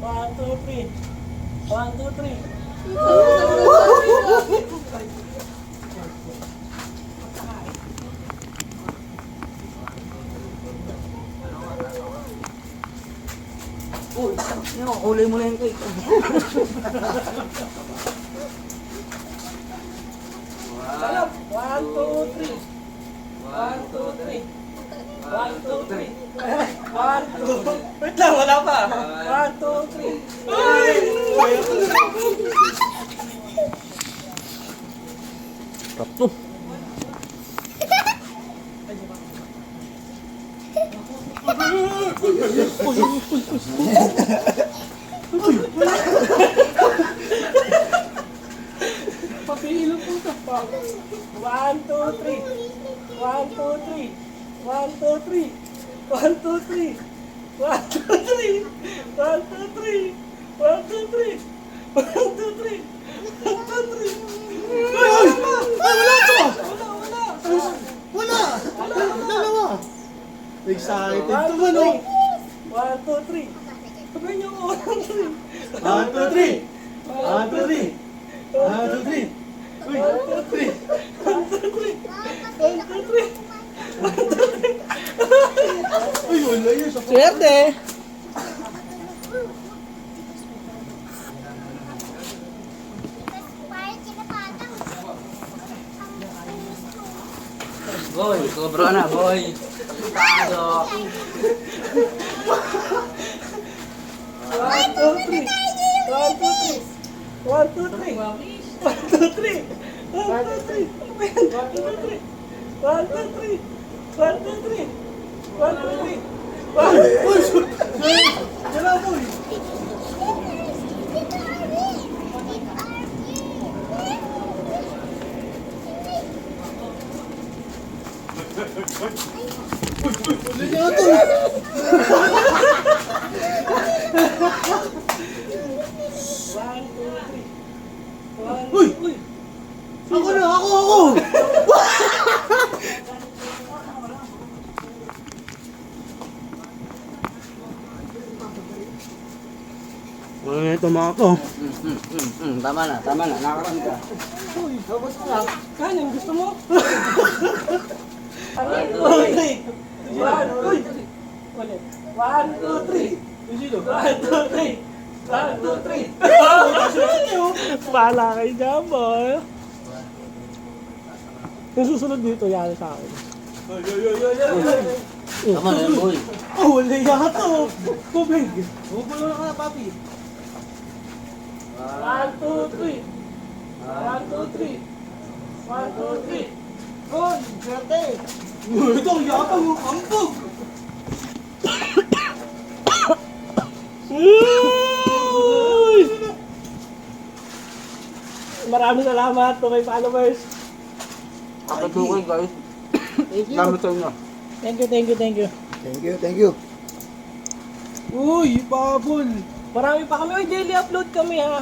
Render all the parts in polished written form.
1, 2, 3. 1, 2, 3. Uy, kulay mo na yung cake. Sarap. 1, 2, 3. 1, 2, 3. 1, 2, 3. 1, 2. Wait lang, wala pa. 1, 2, 3. Ay! Tapto. Papilong po ito. 1, 2, 3. 1, 2, 3. 1, 2, 3. 1, 2, 3. 1, 2, 3. 1, 2, 3. 1, 2, 3. 1, 2, 3. 1, 2, 3. Ay, wala to! Wala. Wala! Dalawa! Excited 1, naman, 2, oh! 3. 1, 2, 3. Sabihin niyo ko. 1, 2, 3. 1, 2, 3! 1, 2, 3! 1, 2, 3! Uy! 3! 1, 2, 3. 1, 2, 3. Uy, wala yun! Swerte! Boy, sobra na, boy. Tado. 1, 2, 3. 1, 2, 3. 1, 2, 3. 1, 2, 3. 1, 2, 3. 1, 2, 3. 1, 2, 3. 1, 2, 3. Wala mo eh. Uy! Ako na! Ako! Ano na ito mga to? Tama na, nakarami ka. Kanin, gusto mo? Ano? 1, 2, 3. 1, 2, 3. Ulit. 1, 2, 3. 1, 2, 3. 1, 2, 3. Bahala kayo dyan, boy. Yung susunod dito, yan sa akin. Tama na yan, boy. Oh, wala yata to. Tubig. Bumubulo na ka na, papi. 1, 2, 3. 1, 2, 3. 1, 2, 3. Good, swerte. Ito ang yata mo. Ampog. Maraming salamat to my followers. Kapatuloy guys. Thank you. Salamat sa inyo. Thank you, thank you, thank you. Thank you. Uy, pabol. Marami pa kami. Uy, daily upload kami ha.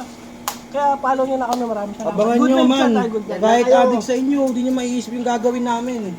Kaya follow nyo na kami. Maraming salamat. Abangan Good nyo night, man. chat, ha. Good night. Kahit adik sa inyo, hindi nyo maiisip yung gagawin namin.